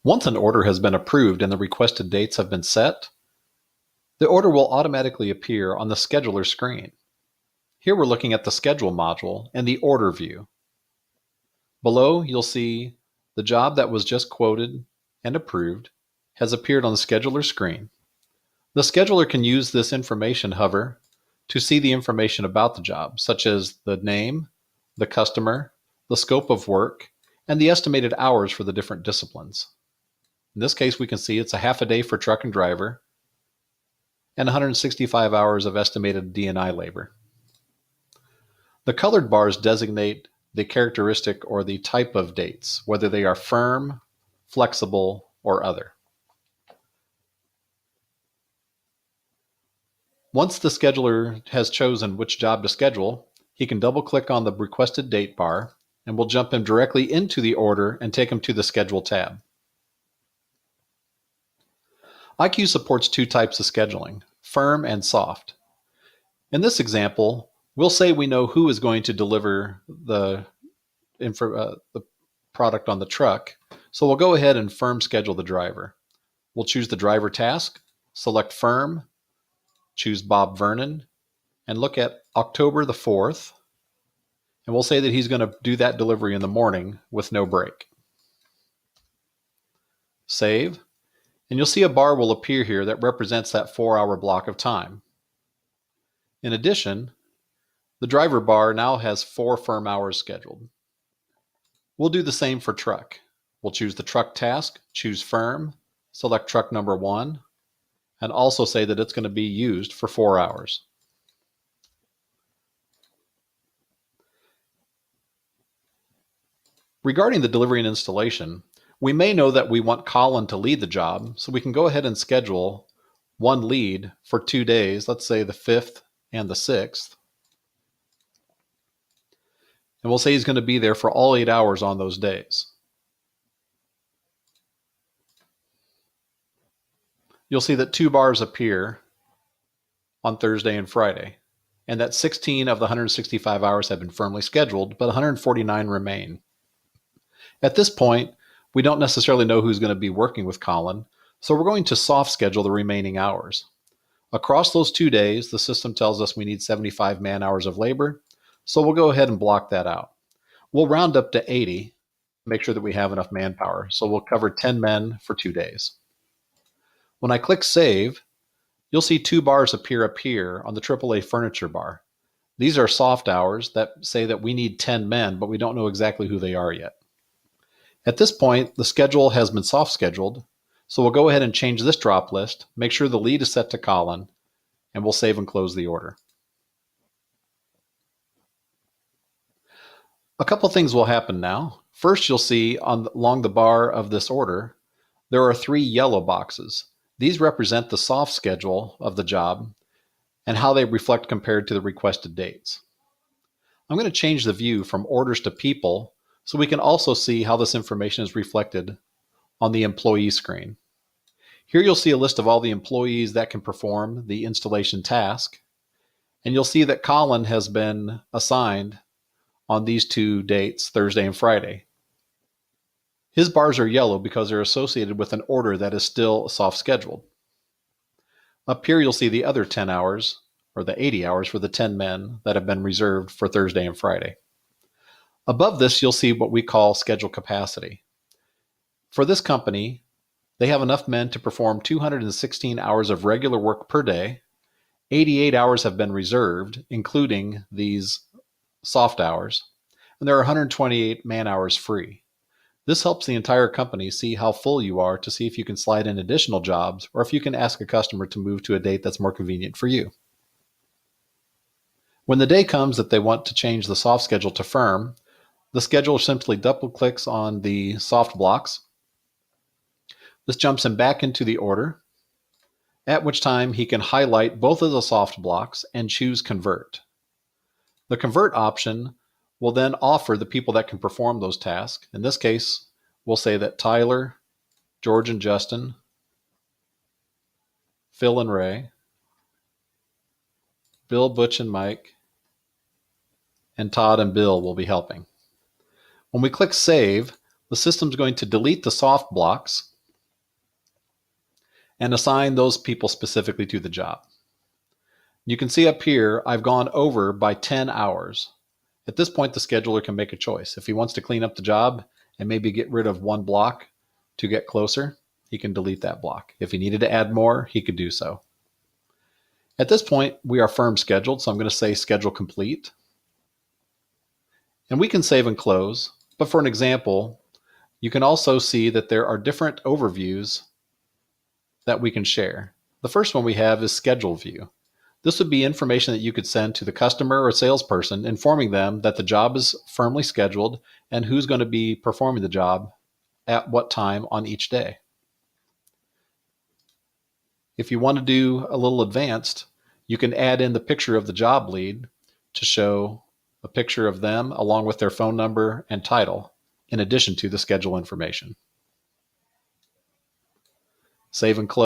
Once an order has been approved and the requested dates have been set, the order will automatically appear on the scheduler screen. Here we're looking at the schedule module and the order view. Below, you'll see the job that was just quoted and approved has appeared on the scheduler screen. The scheduler can use this information hover to see the information about the job, such as the name, the customer, the scope of work, and the estimated hours for the different disciplines. In this case, we can see it's a half a day for truck and driver and 165 hours of estimated D&I labor. The colored bars designate the characteristic or the type of dates, whether they are firm, flexible, or other. Once the scheduler has chosen which job to schedule, he can double-click on the requested date bar and we'll jump him directly into the order and take him to the Schedule tab. IQ supports two types of scheduling, firm and soft. In this example, we'll say we know who is going to deliver the product on the truck, so we'll go ahead and firm schedule the driver. We'll choose the driver task, select firm, choose Bob Vernon, and look at October the 4th, and we'll say that he's going to do that delivery in the morning with no break. Save, and you'll see a bar will appear here that represents that 4-hour block of time. In addition, the driver bar now has 4 firm hours scheduled. We'll do the same for truck. We'll choose the truck task, choose firm, select truck number 1, and also say that it's going to be used for 4 hours. Regarding the delivery and installation, we may know that we want Colin to lead the job, so we can go ahead and schedule one lead for 2 days, let's say the 5th and the 6th. And we'll say he's going to be there for all 8 hours on those days. You'll see that 2 bars appear on Thursday and Friday, and that 16 of the 165 hours have been firmly scheduled, but 149 remain. At this point, we don't necessarily know who's going to be working with Colin, so we're going to soft schedule the remaining hours. Across those 2 days, the system tells us we need 75 man-hours of labor, so we'll go ahead and block that out. We'll round up to 80, make sure that we have enough manpower, so we'll cover 10 men for 2 days. When I click Save, you'll see 2 bars appear up here on the AAA furniture bar. These are soft hours that say that we need 10 men, but we don't know exactly who they are yet. At this point, the schedule has been soft scheduled, so we'll go ahead and change this drop list, make sure the lead is set to Colin, and we'll save and close the order. A couple things will happen now. First, you'll see along the bar of this order, there are 3 yellow boxes. These represent the soft schedule of the job and how they reflect compared to the requested dates. I'm going to change the view from orders to people so we can also see how this information is reflected on the employee screen. Here you'll see a list of all the employees that can perform the installation task, and you'll see that Colin has been assigned on these 2 dates, Thursday and Friday. His bars are yellow because they're associated with an order that is still soft scheduled. Up here you'll see the other 10 hours, or the 80 hours for the 10 men that have been reserved for Thursday and Friday. Above this, you'll see what we call schedule capacity. For this company, they have enough men to perform 216 hours of regular work per day. 88 hours have been reserved, including these soft hours, and there are 128 man-hours free. This helps the entire company see how full you are to see if you can slide in additional jobs or if you can ask a customer to move to a date that's more convenient for you. When the day comes that they want to change the soft schedule to firm, the scheduler simply double-clicks on the soft blocks. This jumps him back into the order, at which time he can highlight both of the soft blocks and choose Convert. The Convert option will then offer the people that can perform those tasks. In this case, we'll say that Tyler, George and Justin, Phil and Ray, Bill, Butch and Mike, and Todd and Bill will be helping. When we click Save, the system's going to delete the soft blocks and assign those people specifically to the job. You can see up here, I've gone over by 10 hours. At this point, the scheduler can make a choice. If he wants to clean up the job and maybe get rid of one block to get closer, he can delete that block. If he needed to add more, he could do so. At this point, we are firm scheduled, so I'm going to say schedule complete. And we can save and close, but for an example, you can also see that there are different overviews that we can share. The first one we have is schedule view. This would be information that you could send to the customer or salesperson, informing them that the job is firmly scheduled and who's going to be performing the job at what time on each day. If you want to do a little advanced, you can add in the picture of the job lead to show a picture of them along with their phone number and title, in addition to the schedule information. Save and close.